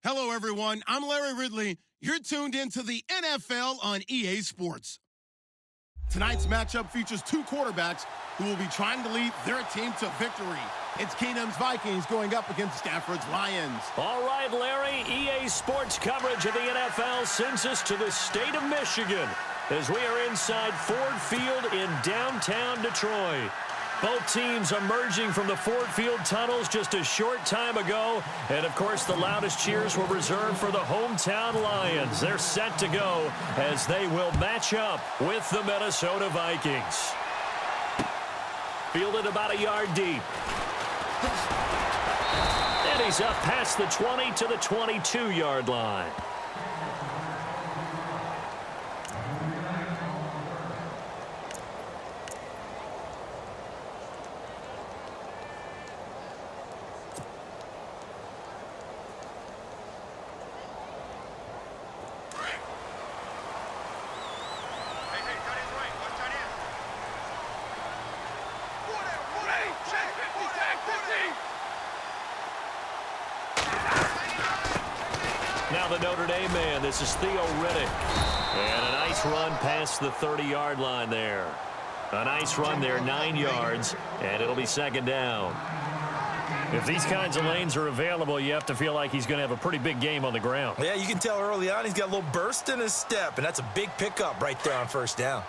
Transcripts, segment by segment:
Hello, everyone. I'm Larry Ridley. You're tuned into the NFL on EA Sports. Tonight's matchup features two quarterbacks who will be trying to lead their team to victory. It's Keenum's Vikings going up against Stafford's Lions. All right, Larry, EA Sports coverage of the NFL sends us to the state of Michigan as we are inside Ford Field in downtown Detroit. Both teams emerging from the Ford Field tunnels just a short time ago. And, of course, the loudest cheers were reserved for the hometown Lions. They're set to go as they will match up with the Minnesota Vikings. Fielded about a yard deep. And he's up past the 20 to the 22-yard line. Now the Notre Dame man, this is Theo Riddick. And a nice run past the 30-yard line there. A nice run there, 9 yards, and it'll be second down. If these kinds of lanes are available, you have to feel like he's going to have a pretty big game on the ground. Yeah, you can tell early on he's got a little burst in his step, and that's a big pickup right there on first down.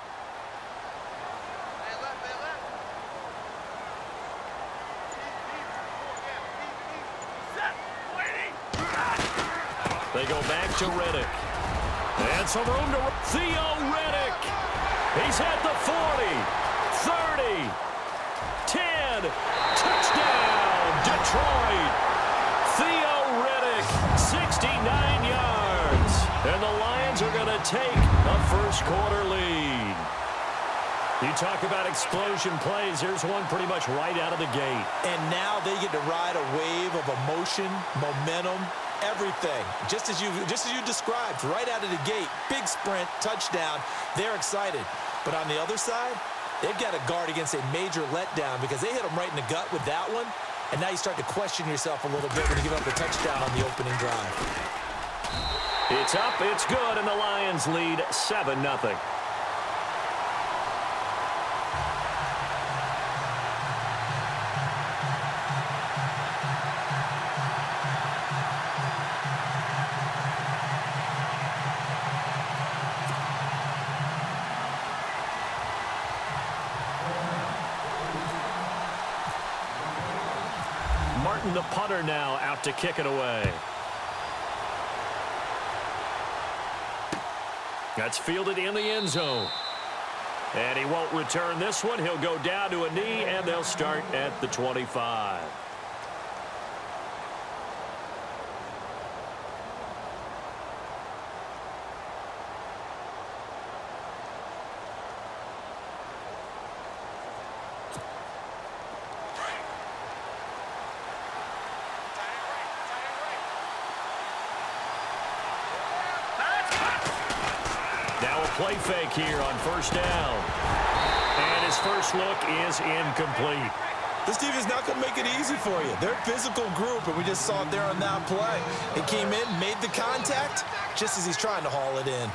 They go back to Riddick. And some room to Theo Riddick. He's at the 40, 30, 10. Touchdown, Detroit. Theo Riddick, 69 yards. And the Lions are going to take a first-quarter lead. You talk about explosion plays. Here's one pretty much right out of the gate. And now they get to ride a wave of emotion, momentum, everything. Just as you described, right out of the gate, big sprint, touchdown. They're excited. But on the other side, they've got to guard against a major letdown because they hit them right in the gut with that one. And now you start to question yourself a little bit when you give up a touchdown on the opening drive. It's up, it's good, and the Lions lead 7-0. Martin, the punter, now out to kick it away. That's fielded in the end zone. And he won't return this one. He'll go down to a knee, and they'll start at the 25. Play fake here on first down. And his first look is incomplete. This team is not going to make it easy for you. They're a physical group, and we just saw it there on that play. It came in, made the contact, just as he's trying to haul it in.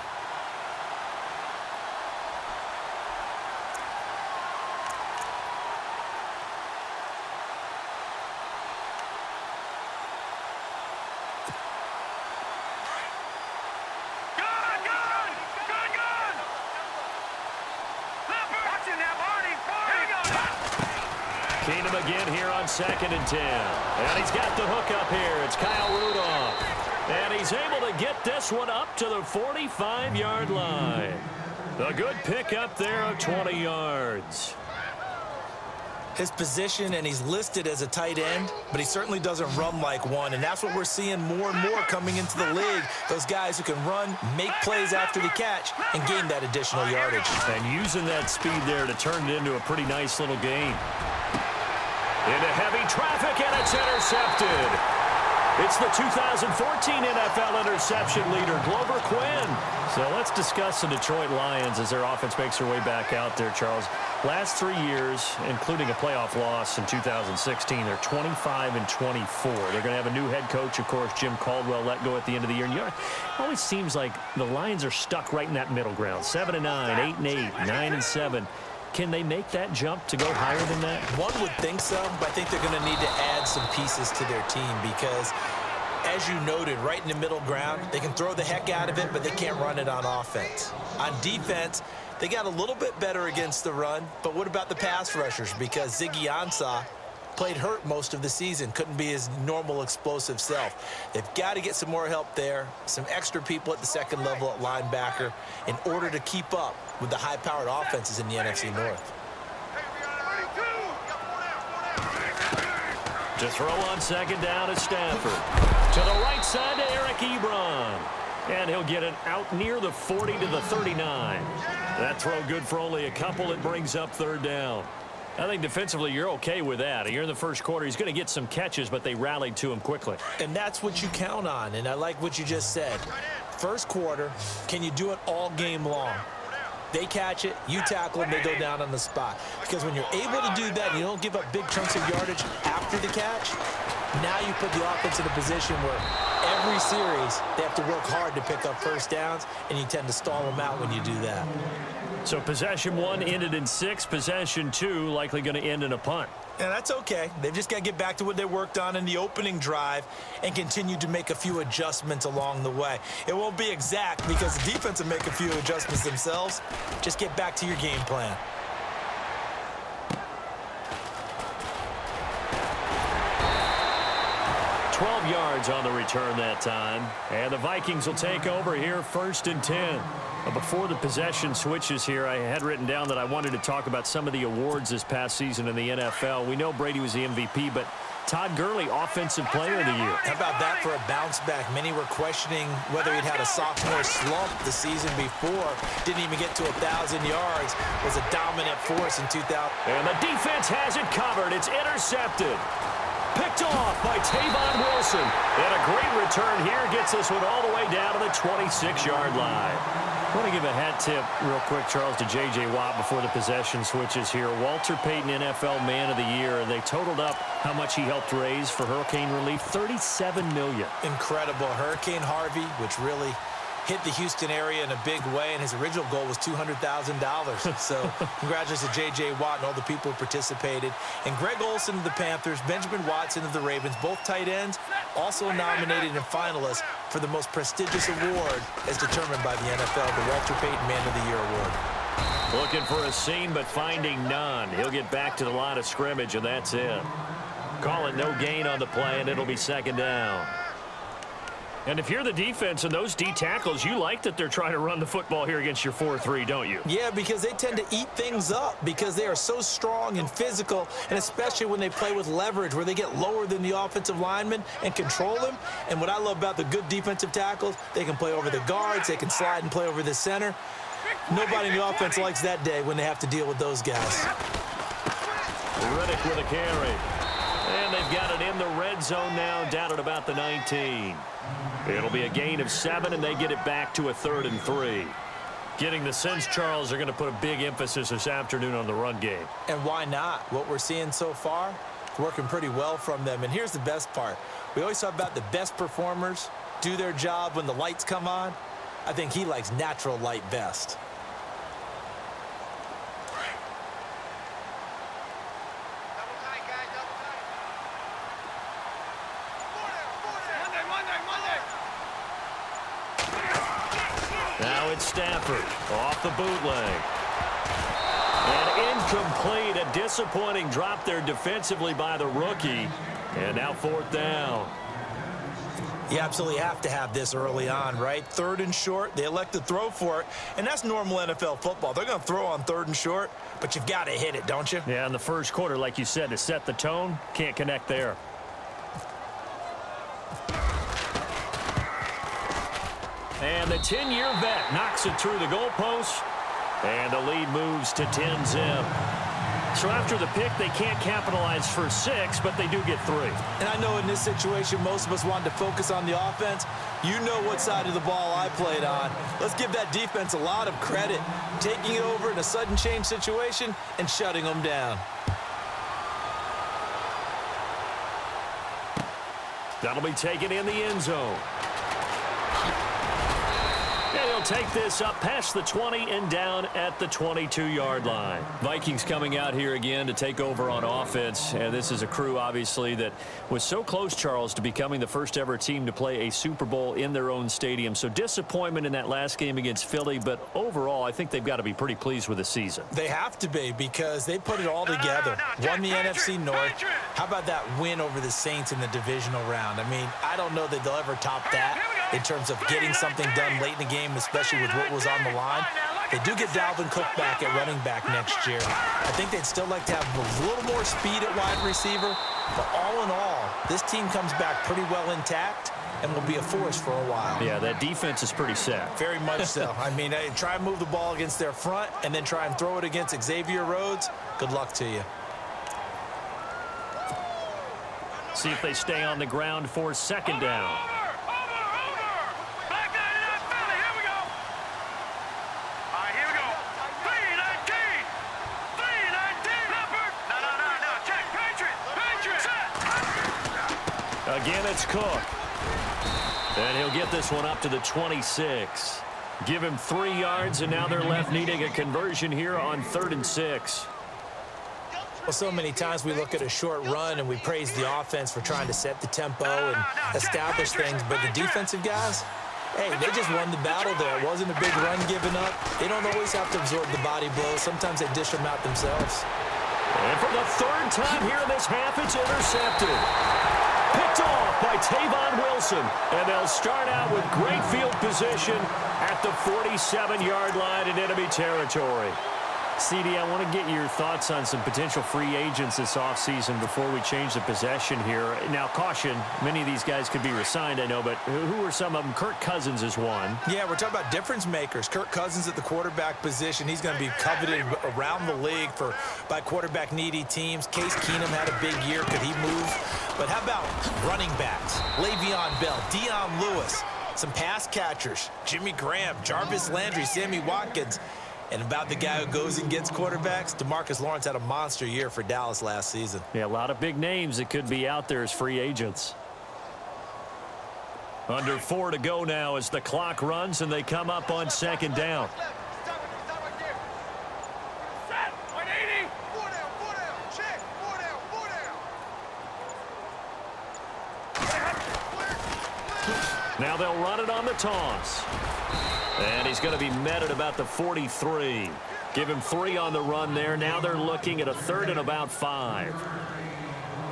Keenum again here on 2nd and 10. And he's got the hook up here. It's Kyle Rudolph. And he's able to get this one up to the 45-yard line. A good pick up there of 20 yards. His position, and he's listed as a tight end, but he certainly doesn't run like one, and that's what we're seeing more and more coming into the league. Those guys who can run, make plays after the catch, and gain that additional yardage. And using that speed there to turn it into a pretty nice little game. Into heavy traffic, and it's intercepted. It's the 2014 NFL interception leader, Glover Quinn. So let's discuss the Detroit Lions as their offense makes their way back out there, Charles. Last 3 years, including a playoff loss in 2016, they're 25-24. They're going to have a new head coach, of course, Jim Caldwell, let go at the end of the year. And it always seems like the Lions are stuck right in that middle ground. 7-9, 8-8, 9-7. Can they make that jump to go higher than that? One would think so, but I think they're going to need to add some pieces to their team because, as you noted, right in the middle ground, they can throw the heck out of it, but they can't run it on offense. On defense, they got a little bit better against the run, but what about the pass rushers? Because Ziggy Ansah played hurt most of the season, couldn't be his normal explosive self. They've got to get some more help there, some extra people at the second level at linebacker in order to keep up with the high-powered offenses in the NFC North. To throw on second down is Stafford. To the right side to Eric Ebron. And he'll get it out near the 40 to the 39. That throw good for only a couple. It brings up third down. I think defensively you're okay with that. You're in the first quarter. He's going to get some catches, but they rallied to him quickly. And that's what you count on, and I like what you just said. First quarter, can you do it all game long? They catch it, you tackle them, they go down on the spot. Because when you're able to do that and you don't give up big chunks of yardage after the catch, now you put the offense in a position where every series they have to work hard to pick up first downs, and you tend to stall them out when you do that. So possession 1 ended in 6. Possession 2 likely going to end in a punt. Yeah, that's okay. They've just got to get back to what they worked on in the opening drive and continue to make a few adjustments along the way. It won't be exact because the defense will make a few adjustments themselves. Just get back to your game plan. Yards on the return that time. And the Vikings will take over here 1st and 10. Before the possession switches here, I had written down that I wanted to talk about some of the awards this past season in the NFL. We know Brady was the MVP, but Todd Gurley, Offensive Player of the Year. How about that for a bounce back? Many were questioning whether he'd had a sophomore slump the season before. Didn't even get to 1,000 yards. Was a dominant force in 2000. And the defense has it covered. It's intercepted. Picked off by Tavon Wilson. And a great return here gets this one all the way down to the 26-yard line. I want to give a hat tip real quick, Charles, to J.J. Watt before the possession switches here. Walter Payton, NFL Man of the Year, and they totaled up how much he helped raise for hurricane relief, $37 million. Incredible. Hurricane Harvey, which really hit the Houston area in a big way, and his original goal was $200,000. So congratulations to J.J. Watt and all the people who participated. And Greg Olsen of the Panthers, Benjamin Watson of the Ravens, both tight ends, also nominated and finalists for the most prestigious award as determined by the NFL, the Walter Payton Man of the Year Award. Looking for a seam, but finding none. He'll get back to the line of scrimmage, and that's it. Call it no gain on the play, and it'll be second down. And if you're the defense and those D tackles, you like that they're trying to run the football here against your 4-3, don't you? Yeah, because they tend to eat things up because they are so strong and physical, and especially when they play with leverage where they get lower than the offensive linemen and control them. And what I love about the good defensive tackles, they can play over the guards, they can slide and play over the center. Nobody in the offense likes that day when they have to deal with those guys. Riddick with a carry. And they've got it in the red zone now, down at about the 19. It'll be a gain of 7, and they get it back to a 3rd and 3. Getting the sense, Charles, they're going to put a big emphasis this afternoon on the run game. And why not? What we're seeing so far, working pretty well from them. And here's the best part. We always talk about the best performers do their job when the lights come on. I think he likes natural light best. Now it's Stafford off the bootleg. And incomplete. A disappointing drop there defensively by the rookie. And now 4th down. You absolutely have to have this early on, right? 3rd and short. They elect to throw for it. And that's normal NFL football. They're going to throw on 3rd and short, but you've got to hit it, don't you? Yeah, in the first quarter, like you said, to set the tone, can't connect there. And the 10-year vet knocks it through the goalpost. And the lead moves to 10-zip. So after the pick, they can't capitalize for 6, but they do get 3. And I know in this situation, most of us wanted to focus on the offense. You know what side of the ball I played on. Let's give that defense a lot of credit, taking it over in a sudden change situation and shutting them down. That'll be taken in the end zone. And he'll take this up past the 20 and down at the 22-yard line. Vikings coming out here again to take over on offense. And this is a crew, obviously, that was so close, Charles, to becoming the first ever team to play a Super Bowl in their own stadium. So disappointment in that last game against Philly. But overall, I think they've got to be pretty pleased with the season. They have to be, because they put it all together. Won the NFC North. How about that win over the Saints in the divisional round? I mean, I don't know that they'll ever top that in terms of getting something done late in the game, especially with what was on the line. They do get Dalvin Cook back at running back next year. I think they'd still like to have a little more speed at wide receiver. But all in all, this team comes back pretty well intact and will be a force for a while. Yeah, that defense is pretty set. Very much so. I mean, try and move the ball against their front and then try and throw it against Xavier Rhodes. Good luck to you. See if they stay on the ground for second down. Again, it's Cook. And he'll get this one up to the 26. Give him 3 yards, and now they're left needing a conversion here on 3rd and 6. Well, so many times we look at a short run and we praise the offense for trying to set the tempo and establish things, but the defensive guys, hey, they just won the battle there. It wasn't a big run given up. They don't always have to absorb the body blows. Sometimes they dish them out themselves. And for the 3rd time here in this half, it's intercepted. Picked off by Tavon Wilson. And they'll start out with great field position at the 47-yard line in enemy territory. CD, I want to get your thoughts on some potential free agents this offseason before we change the possession here. Now, caution, many of these guys could be re-signed, I know, but who are some of them? Kirk Cousins is one. Yeah, we're talking about difference makers. Kirk Cousins at the quarterback position. He's going to be coveted around the league by quarterback-needy teams. Case Keenum had a big year. Could he move? But how about running backs? Le'Veon Bell, Dion Lewis, some pass catchers, Jimmy Graham, Jarvis Landry, Sammy Watkins. And about the guy who goes and gets quarterbacks, DeMarcus Lawrence had a monster year for Dallas last season. Yeah, a lot of big names that could be out there as free agents. Under 4 to go now as the clock runs and they come up on 2nd down. Now they'll run it on the toss. And he's going to be met at about the 43. Give him 3 on the run there. Now they're looking at a 3rd and about 5.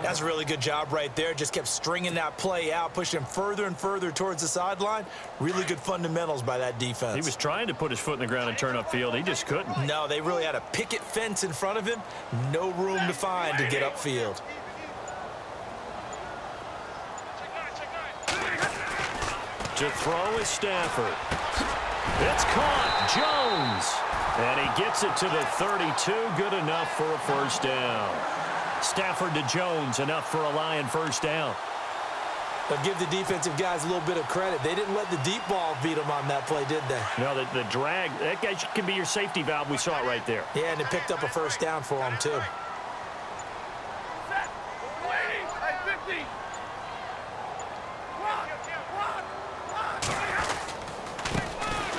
That's a really good job right there. Just kept stringing that play out, pushing him further and further towards the sideline. Really good fundamentals by that defense. He was trying to put his foot in the ground and turn upfield. He just couldn't. No, they really had a picket fence in front of him. No room to find to get upfield. To throw is Stafford. It's caught. Jones. And he gets it to the 32. Good enough for a 1st down. Stafford to Jones. Enough for a Lion 1st down. But give the defensive guys a little bit of credit. They didn't let the deep ball beat them on that play, did they? No, the drag, that guy can be your safety valve. We saw it right there. Yeah, and it picked up a 1st down for them, too.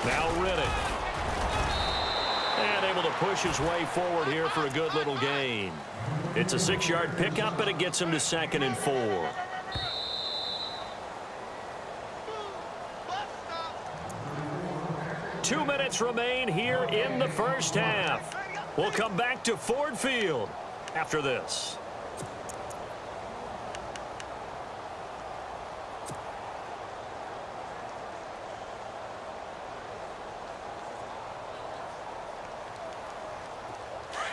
Now Riddick. And able to push his way forward here for a good little gain. It's a 6-yard pickup, and it gets him to 2nd and 4. Two minutes remain here in the 1st half. We'll come back to Ford Field after this.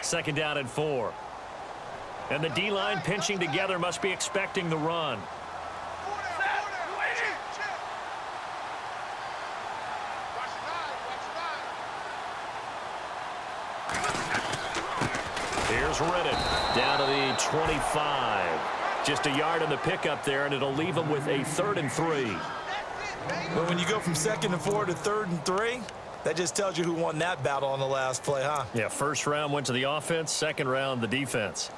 Second down and 4. And the D-line pinching together, must be expecting the run. Here Here's Riddick down to the 25. Just a yard on the pickup there, and it'll leave them with a 3rd and 3. Well, when you go from 2nd and 4 to 3rd and 3, that just tells you who won that battle on the last play, huh? Yeah, first round went to the offense, second round the defense.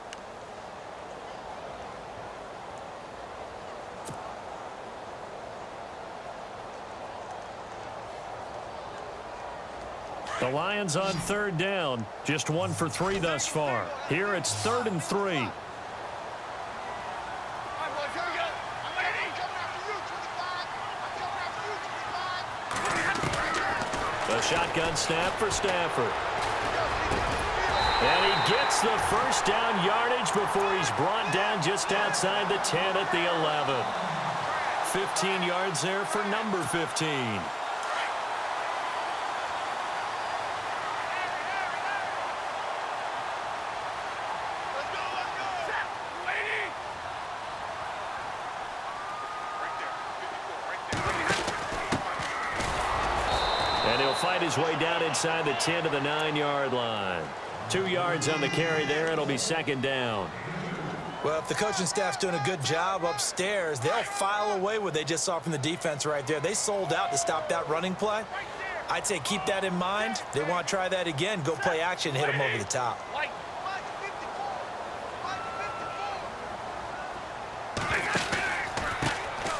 The Lions on 3rd down, just 1 for 3 thus far. Here it's 3rd and 3. The shotgun snap for Stafford. And he gets the first down yardage before he's brought down just outside the 10 at the 11. 15 yards there for number 15. And he'll fight his way down inside the 10 to the 9-yard line. 2 yards on the carry there. It'll be 2nd down. Well, if the coaching staff's doing a good job upstairs, they'll file away what they just saw from the defense right there. They sold out to stop that running play. I'd say keep that in mind. They want to try that again. Go play action, hit them over the top.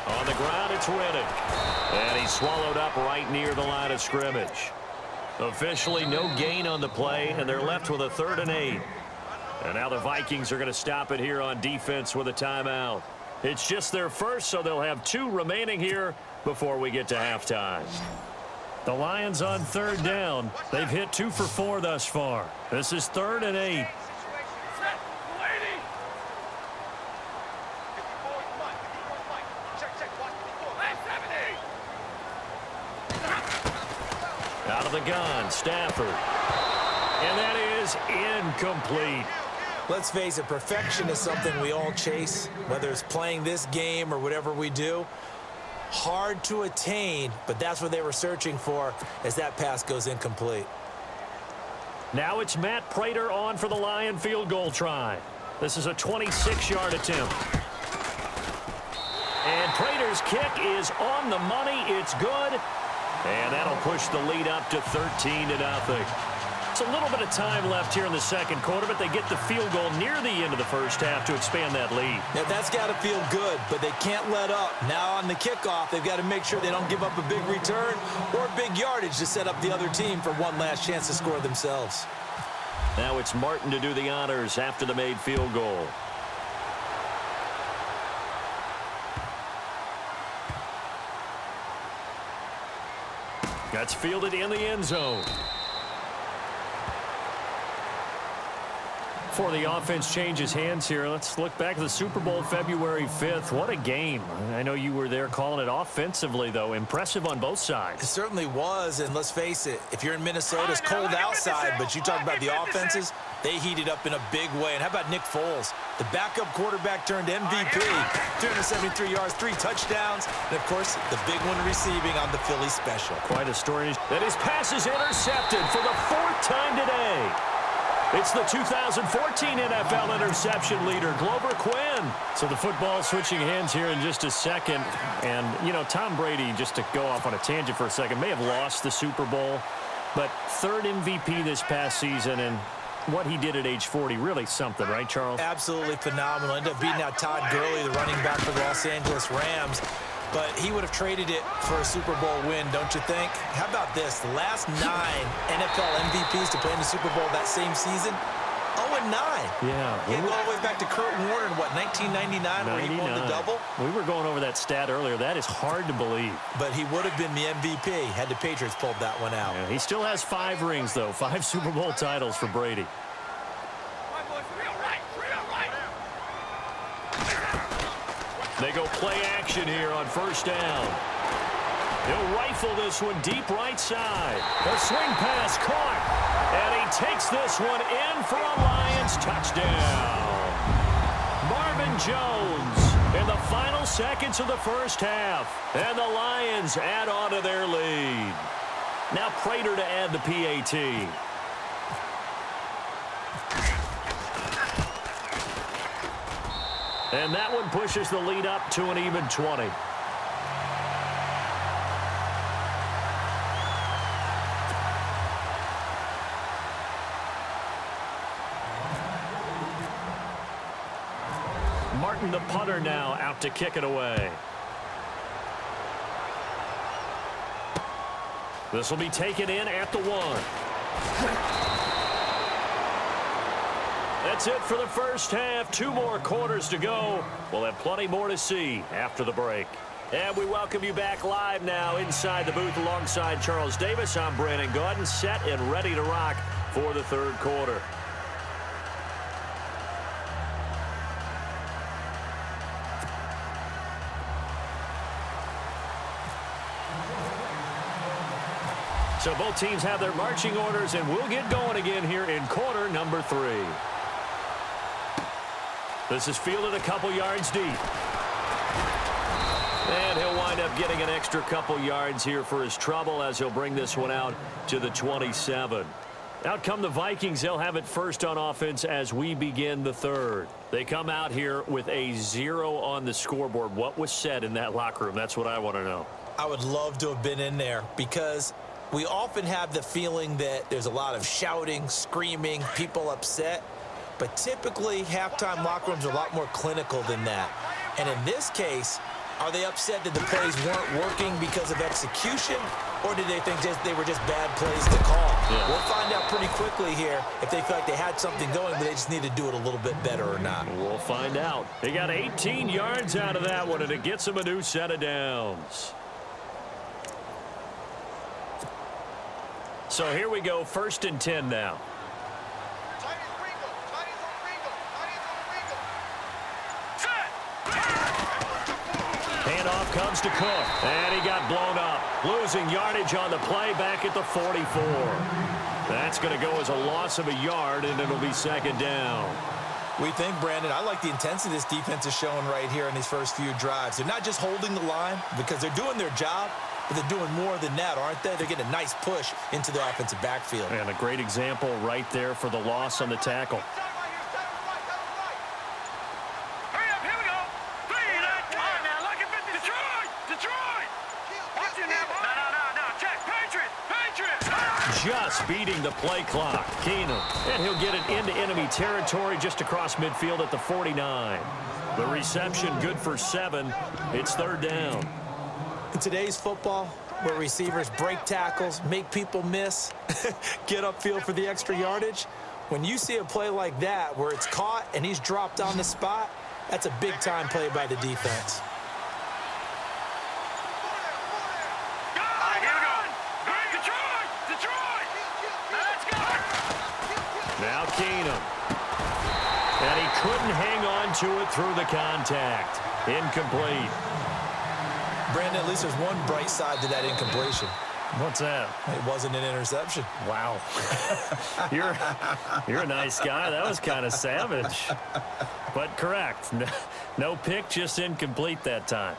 On the ground, it's Riddick. And he's swallowed up right near the line of scrimmage. Officially no gain on the play, and they're left with a 3rd and 8. And now the Vikings are going to stop it here on defense with a timeout. It's just their first, so they'll have 2 remaining here before we get to halftime. The Lions on 3rd down. They've hit 2 for 4 thus far. This is 3rd and 8. Out of the gun, Stafford. And that is incomplete. Let's face it, perfection is something we all chase, whether it's playing this game or whatever we do. Hard to attain, but that's what they were searching for as that pass goes incomplete. Now it's Matt Prater on for the Lion field goal try. This is a 26-yard attempt. And Prater's kick is on the money. It's good. And that'll push the lead up to 13-0. It's a little bit of time left here in the second quarter, but they get the field goal near the end of the first half to expand that lead. Now, that's got to feel good, but they can't let up. Now on the kickoff, they've got to make sure they don't give up a big return or big yardage to set up the other team for one last chance to score themselves. Now it's Martin to do the honors after the made field goal. That's fielded in the end zone. Before the offense changes hands here, let's look back at the Super Bowl February 5th. What a game. I know you were there calling it offensively, though. Impressive on both sides. It certainly was, and let's face it, if you're in Minnesota, it's cold outside, but you talk about the offenses, they heated up in a big way. And how about Nick Foles? The backup quarterback turned MVP, 373 yards, 3 touchdowns, and, of course, the big one receiving on the Philly special. Quite a story. That his pass is intercepted for the 4th time today. It's the 2014 NFL interception leader, Glover Quinn. So the football switching hands here in just a second. And, you know, Tom Brady, just to go off on a tangent for a second, may have lost the Super Bowl, but 3rd MVP this past season, and what he did at age 40, really something, right, Charles? Absolutely phenomenal. Ended up beating out Todd Gurley, the running back for the Los Angeles Rams. But he would have traded it for a Super Bowl win, don't you think? How about this? The last 9 NFL MVPs to play in the Super Bowl that same season, 0-9. Yeah. He went all the way back to Kurt Warner in, what, 1999 where he won the double? We were going over that stat earlier. That is hard to believe. But he would have been the MVP had the Patriots pulled that one out. Yeah, he still has 5 rings, though. 5 Super Bowl titles for Brady. They go play action here on 1st down. He'll rifle this one deep right side. A swing pass caught. And he takes this one in for a Lions touchdown. Marvin Jones in the final seconds of the first half. And the Lions add on to their lead. Now Prater to add the PAT. And that one pushes the lead up to an even 20. Martin, the punter, now out to kick it away. This will be taken in at the 1. That's it for the first half. 2 more quarters to go. We'll have plenty more to see after the break. And we welcome you back live now inside the booth alongside Charles Davis. I'm Brandon Gaudin, set and ready to rock for the third quarter. So both teams have their marching orders, and we'll get going again here in quarter number 3. This is fielded a couple yards deep. And he'll wind up getting an extra couple yards here for his trouble as he'll bring this one out to the 27. Out come the Vikings. They'll have it first on offense as we begin the third. They come out here with a 0 on the scoreboard. What was said in that locker room? That's what I want to know. I would love to have been in there because we often have the feeling that there's a lot of shouting, screaming, people upset. But typically, halftime locker rooms are a lot more clinical than that. And in this case, are they upset that the plays weren't working because of execution, or did they think they were just bad plays to call? Yeah. We'll find out pretty quickly here if they feel like they had something going, but they just need to do it a little bit better or not. We'll find out. They got 18 yards out of that one, and it gets them a new set of downs. So here we go, 1st and 10 now. Handoff comes to Cook, and he got blown up. Losing yardage on the play back at the 44. That's going to go as a loss of a yard, and it'll be 2nd down. We think, Brandon, I like the intensity this defense is showing right here in these first few drives. They're not just holding the line because they're doing their job, but they're doing more than that, aren't they? They're getting a nice push into the offensive backfield. And a great example right there for the loss on the tackle. Just beating the play clock. Keenum. And he'll get it into enemy territory just across midfield at the 49. The reception good for 7. It's 3rd down. In today's football, where receivers break tackles, make people miss, get upfield for the extra yardage, when you see a play like that where it's caught and he's dropped on the spot, that's a big-time play by the defense. Now Keenum. And he couldn't hang on to it through the contact. Incomplete. Brandon, at least there's one bright side to that incompletion. What's that? It wasn't an interception. Wow. You're a nice guy. That was kind of savage. But correct. No pick, just incomplete that time.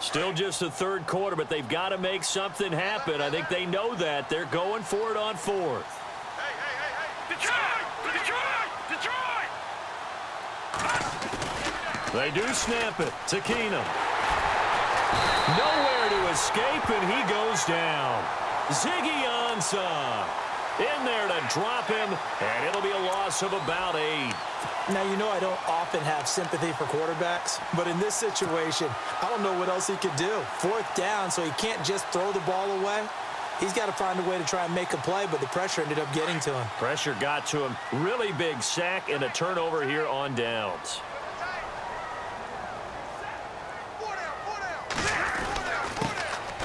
Still just the third quarter, but they've got to make something happen. I think they know that. They're going for it on 4th. Hey. Detroit! They do snap it to Keenum. Nowhere to escape, and he goes down. Ziggy Ansah in there to drop him, and it'll be a loss of about 8. Now, you know I don't often have sympathy for quarterbacks, but in this situation, I don't know what else he could do. 4th down, so he can't just throw the ball away. He's got to find a way to try and make a play, but the pressure ended up getting to him. Pressure got to him. Really big sack and a turnover here on downs.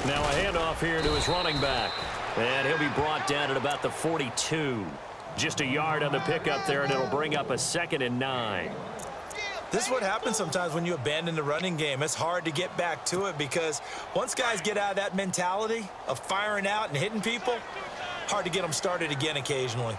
Now a handoff here to his running back. And he'll be brought down at about the 42. Just a yard on the pickup there, and it'll bring up a 2nd and 9. This is what happens sometimes when you abandon the running game. It's hard to get back to it because once guys get out of that mentality of firing out and hitting people, hard to get them started again occasionally.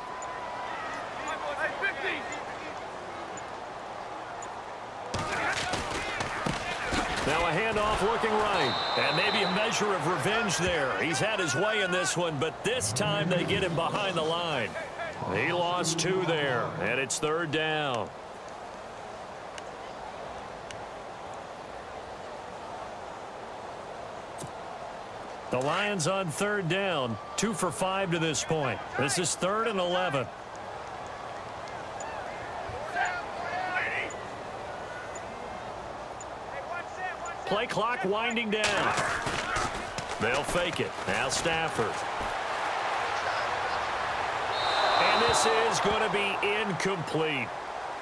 Now a handoff looking right. And maybe a measure of revenge there. He's had his way in this one, but this time they get him behind the line. He lost 2 there, and it's 3rd down. The Lions on 3rd down, 2 for 5 to this point. This is 3rd and 11. Play clock winding down. They'll fake it. Now Stafford. And this is going to be incomplete.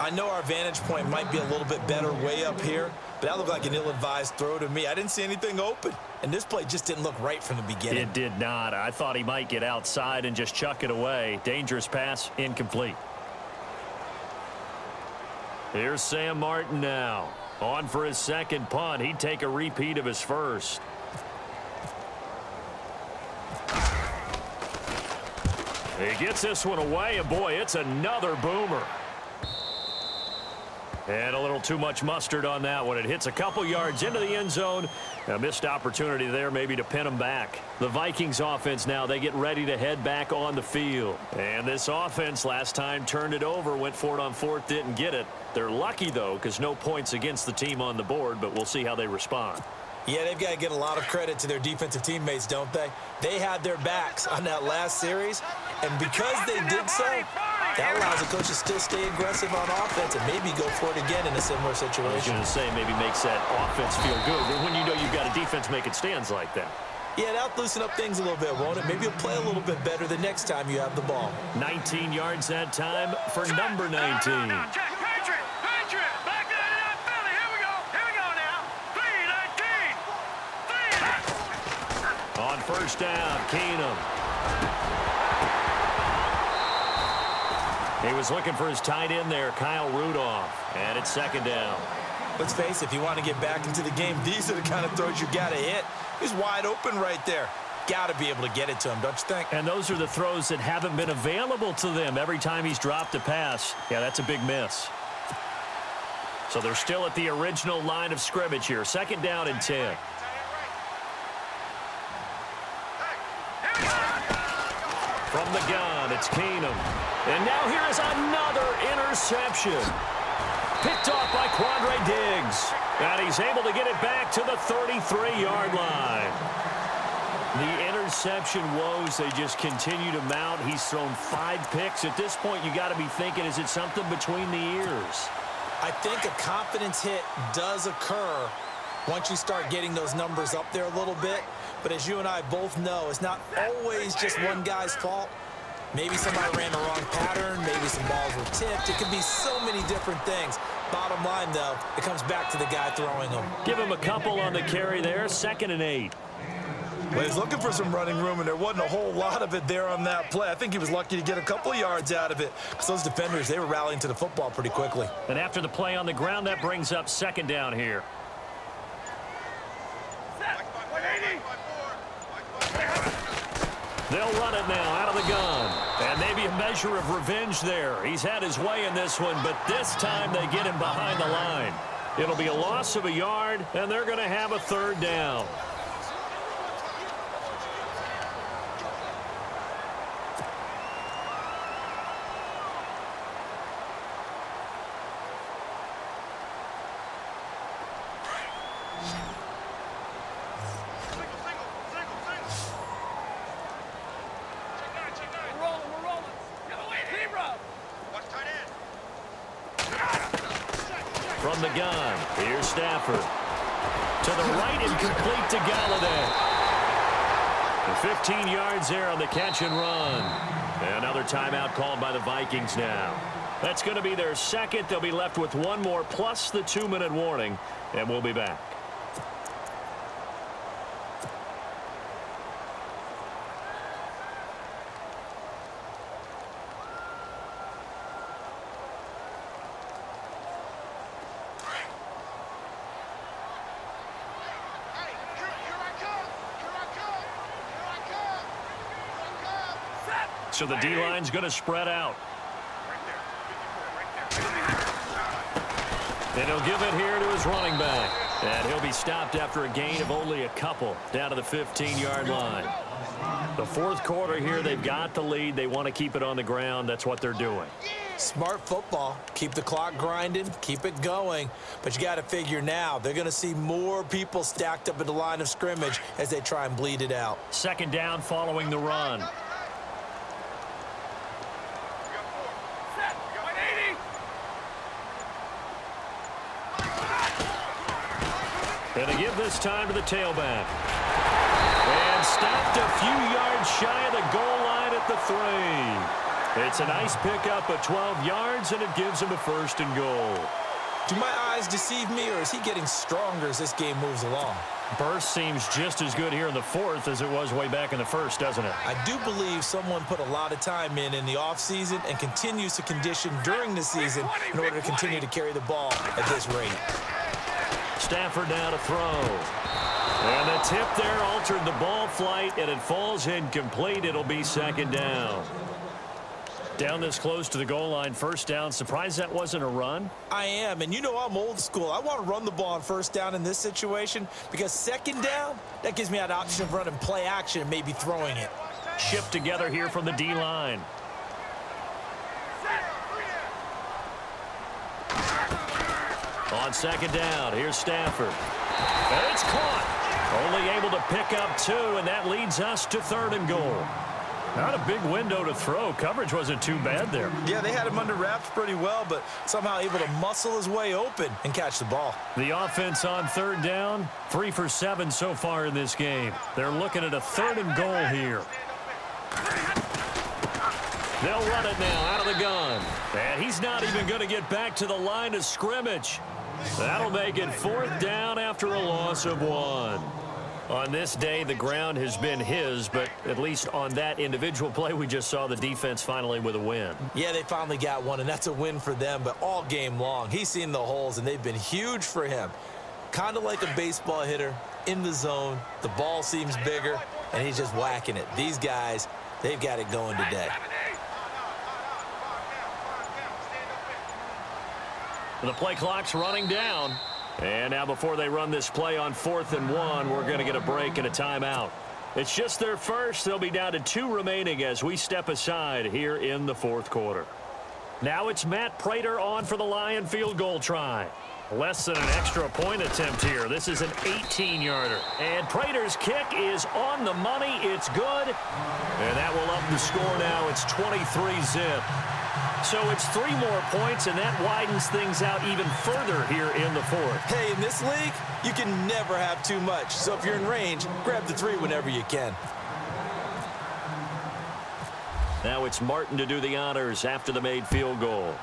I know our vantage point might be a little bit better way up here, but that looked like an ill-advised throw to me. I didn't see anything open, and this play just didn't look right from the beginning. It did not. I thought he might get outside and just chuck it away. Dangerous pass, incomplete. Here's Sam Martin now. On for his second punt. He'd take a repeat of his first. He gets this one away, and boy, it's another boomer. And a little too much mustard on that one. It hits a couple yards into the end zone. A missed opportunity there maybe to pin them back. The Vikings offense now, they get ready to head back on the field. And this offense last time turned it over, went for it on 4th, didn't get it. They're lucky, though, because no points against the team on the board, but we'll see how they respond. Yeah, they've got to get a lot of credit to their defensive teammates, don't they? They had their backs on that last series, and because they did so, that allows the coach to still stay aggressive on offense and maybe go for it again in a similar situation. I was going to say maybe makes that offense feel good, but when you know you've got a defense making stands like that. Yeah, that'll loosen up things a little bit, won't it? Maybe you'll play a little bit better the next time you have the ball. 19 yards that time for number 19. On first down, Keenum. He was looking for his tight end there, Kyle Rudolph. And it's 2nd down. Let's face it, if you want to get back into the game, these are the kind of throws you got to hit. He's wide open right there. Got to be able to get it to him, don't you think? And those are the throws that haven't been available to them every time he's dropped a pass. Yeah, that's a big miss. So they're still at the original line of scrimmage here. 2nd down and 10. From the gun, it's Keenum. And now here is another interception. Picked off by Quandre Diggs. And he's able to get it back to the 33-yard line. The interception woes, they just continue to mount. He's thrown 5 picks. At this point, you got to be thinking, is it something between the ears? I think a confidence hit does occur once you start getting those numbers up there a little bit. But as you and I both know, it's not always just one guy's fault. Maybe somebody ran the wrong pattern. Maybe some balls were tipped. It could be so many different things. Bottom line, though, it comes back to the guy throwing them. Give him a couple on the carry there. 2nd and 8. Well, he's looking for some running room, and there wasn't a whole lot of it there on that play. I think he was lucky to get a couple yards out of it. Because those defenders, they were rallying to the football pretty quickly. And after the play on the ground, that brings up 2nd down here. They'll run it now out of the gun. And maybe a measure of revenge there. He's had his way in this one, but this time they get him behind the line. It'll be a loss of a yard, and they're going to have a 3rd down. From the gun, here's Stafford. To the right and complete to Galladay. 15 yards there on the catch and run. Another timeout called by the Vikings now. That's going to be their 2nd. They'll be left with 1 more plus the 2-minute warning, and we'll be back. So the D-line's going to spread out. And he'll give it here to his running back. And he'll be stopped after a gain of only a couple down to the 15-yard line. The fourth quarter here, they've got the lead. They want to keep it on the ground. That's what they're doing. Smart football. Keep the clock grinding. Keep it going. But you got to figure now, they're going to see more people stacked up at the line of scrimmage as they try and bleed it out. Second down following the run. Going to give this time to the tailback. And stopped a few yards shy of the goal line at the 3. It's a nice pickup of 12 yards, and it gives him a 1st and goal. Do my eyes deceive me, or is he getting stronger as this game moves along? Burst seems just as good here in the 4th as it was way back in the 1st, doesn't it? I do believe someone put a lot of time in the offseason and continues to condition during the season in order to continue to carry the ball at this rate. Stafford now to throw. And the tip there altered the ball flight, and it falls incomplete. It'll be 2nd down. Down this close to the goal line, 1st down. Surprised that wasn't a run? I am, and you know I'm old school. I want to run the ball on 1st down in this situation because 2nd down, that gives me that option of running play action and maybe throwing it. Shipped together here from the D-line. On 2nd down, here's Stafford. And it's caught. Only able to pick up 2, and that leads us to 3rd and goal. Not a big window to throw. Coverage wasn't too bad there. Yeah, they had him under wraps pretty well, but somehow able to muscle his way open and catch the ball. The offense on 3rd down, 3 for 7 so far in this game. They're looking at a 3rd and goal here. They'll run it now out of the gun. And he's not even going to get back to the line of scrimmage. That'll make it 4th down after a loss of 1. On this day, the ground has been his, but at least on that individual play, we just saw the defense finally with a win. Yeah, they finally got one, and that's a win for them, but all game long, he's seen the holes, and they've been huge for him. Kind of like a baseball hitter in the zone. The ball seems bigger, and he's just whacking it. These guys, they've got it going today. The play clock's running down. And now before they run this play on 4th and 1, we're going to get a break and a timeout. It's just their first. They'll be down to 2 remaining as we step aside here in the 4th quarter. Now it's Matt Prater on for the Lion field goal try. Less than an extra point attempt here. This is an 18-yarder. And Prater's kick is on the money. It's good. And that will up the score now. It's 23-zip. So it's 3 more points, and that widens things out even further here in the 4th. Hey, in this league, you can never have too much. So if you're in range, grab the 3 whenever you can. Now it's Martin to do the honors after the made field goal.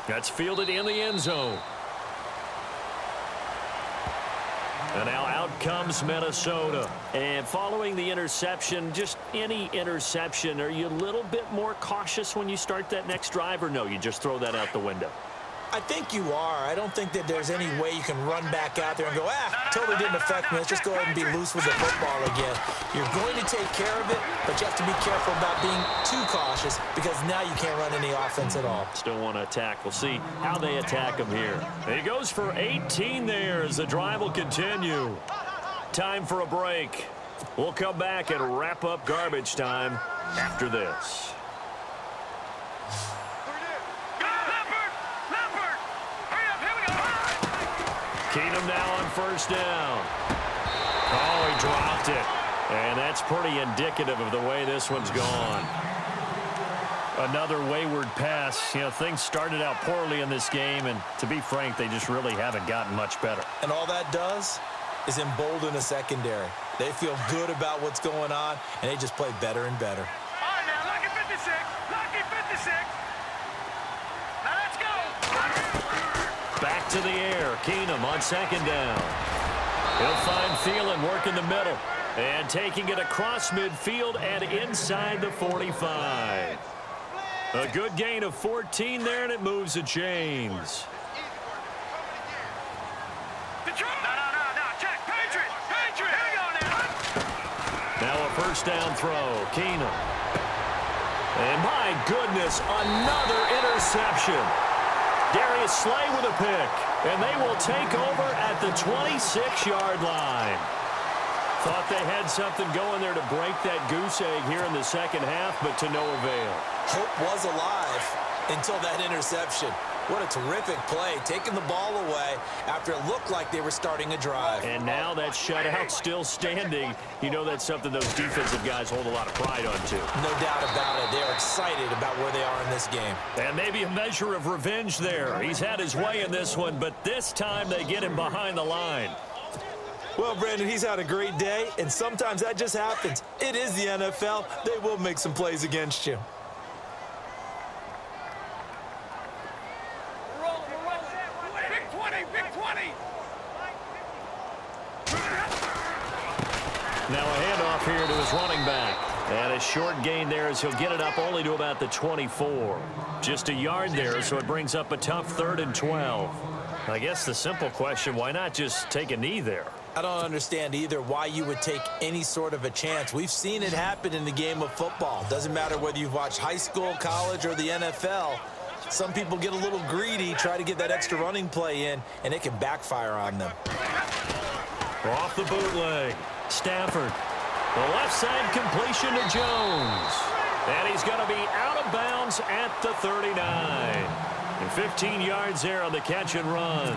That's fielded in the end zone. And now out comes Minnesota. And following the interception, just any interception, are you a little bit more cautious when you start that next drive, or no, you just throw that out the window? I think you are. I don't think that there's any way you can run back out there and go, totally didn't affect me. Let's just go ahead and be loose with the football again. You're going to take care of it, but you have to be careful about being too cautious because now you can't run any offense at all. Still want to attack. We'll see how they attack him here. He goes for 18 there as the drive will continue. Time for a break. We'll come back and wrap up garbage time after this. Keenum now on 1st down. Oh, he dropped it. And that's pretty indicative of the way this one's gone. Another wayward pass. You know, things started out poorly in this game, and to be frank, they just really haven't gotten much better. And all that does is embolden a secondary. They feel good about what's going on, and they just play better and better. All right, now, lucky 56. Lucky 56. Now, let's go. Back to the air. Keenum on 2nd down. He'll find Thielen working the middle. And taking it across midfield and inside the 45. A good gain of 14 there, and it moves the chains. No, check. Patriot. Here we go now. Now a 1st down throw. Keenum. And my goodness, another interception. Darius Slay with a pick. And they will take over at the 26-yard line. Thought they had something going there to break that goose egg here in the second half, but to no avail. Hope was alive until that interception. What a terrific play, taking the ball away after it looked like they were starting a drive. And now that shutout still standing. You know that's something those defensive guys hold a lot of pride on, too. No doubt about it. They're excited about where they are in this game. And maybe a measure of revenge there. He's had his way in this one, but this time they get him behind the line. Well, Brandon, he's had a great day, and sometimes that just happens. It is the NFL. They will make some plays against you. Now a handoff here to his running back. And a short gain there as he'll get it up only to about the 24. Just a yard there, so it brings up a tough 3rd and 12. I guess the simple question, why not just take a knee there? I don't understand either why you would take any sort of a chance. We've seen it happen in the game of football. Doesn't matter whether you've watched high school, college, or the NFL. Some people get a little greedy, try to get that extra running play in, and it can backfire on them. Off the bootleg. Stafford. The left side completion to Jones. And he's going to be out of bounds at the 39. And 15 yards there on the catch and run.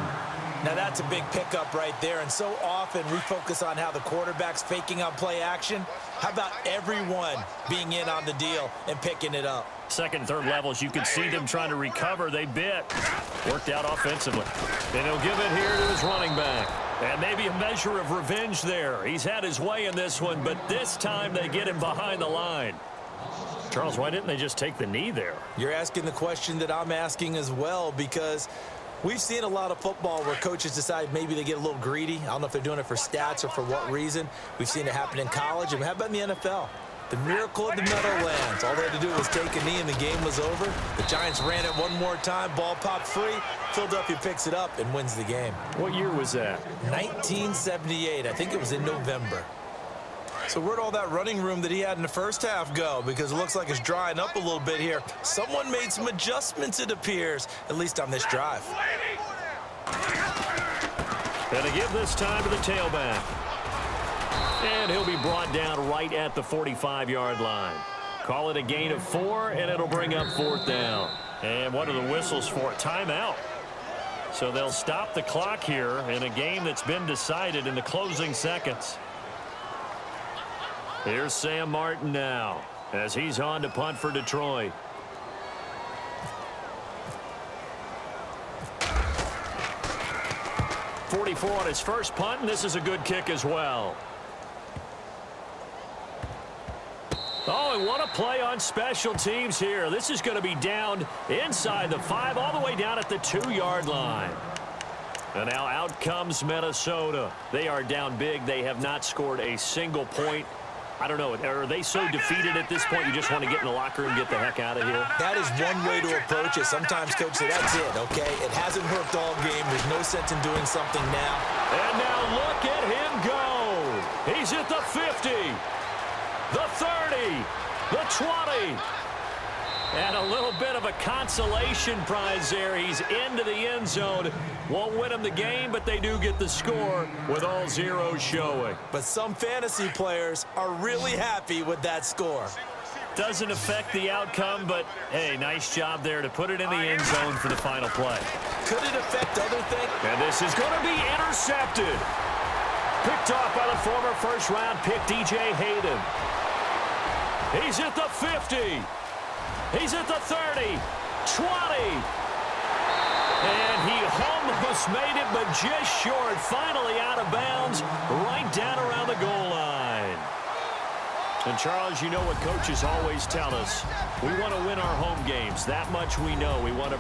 Now that's a big pickup right there, and so often we focus on how the quarterback's faking on play action. How about everyone being in on the deal and picking it up? Second, third levels, you can see them trying to recover. They bit. Worked out offensively. And he'll give it here to his running back. And maybe a measure of revenge there. He's had his way in this one, but this time they get him behind the line. Charles, why didn't they just take the knee there? You're asking the question that I'm asking as well, because we've seen a lot of football where coaches decide maybe they get a little greedy. I don't know if they're doing it for stats or for what reason. We've seen it happen in college. And how about in the NFL? The miracle of the Meadowlands. All they had to do was take a knee and the game was over. The Giants ran it one more time. Ball popped free. Philadelphia picks it up and wins the game. What year was that? 1978. I think it was in November. So where'd all that running room that he had in the first half go? Because it looks like it's drying up a little bit here. Someone made some adjustments, it appears, at least on this drive. Gonna give this time to the tailback. And he'll be brought down right at the 45-yard line. Call it a gain of 4, and it'll bring up 4th down. And what are the whistles for? Timeout. So they'll stop the clock here in a game that's been decided in the closing seconds. Here's Sam Martin now as he's on to punt for Detroit. .44 on his first punt, and this is a good kick as well. Oh, and what a play on special teams here. This is going to be down inside the 5, all the way down at the 2-yard line. And now out comes Minnesota. They are down big. They have not scored a single point. I don't know, are they so defeated at this point you just want to get in the locker room and get the heck out of here? That is one way to approach it. Sometimes coaches say, that's it, okay? It hasn't worked all game. There's no sense in doing something now. And now look at him go. He's at the 50, the 30, the 20. And a little bit of a consolation prize there. He's into the end zone. Won't win them the game, but they do get the score with all zeros showing. But some fantasy players are really happy with that score. Doesn't affect the outcome, but, hey, nice job there to put it in the end zone for the final play. Could it affect other things? And this is going to be intercepted. Picked off by the former first-round pick, DJ Hayden. He's at the 50. He's at the 30, 20. And he almost made it, but just short. Finally out of bounds, right down around the goal line. And, Charles, you know what coaches always tell us. We want to win our home games. That much we know. We want to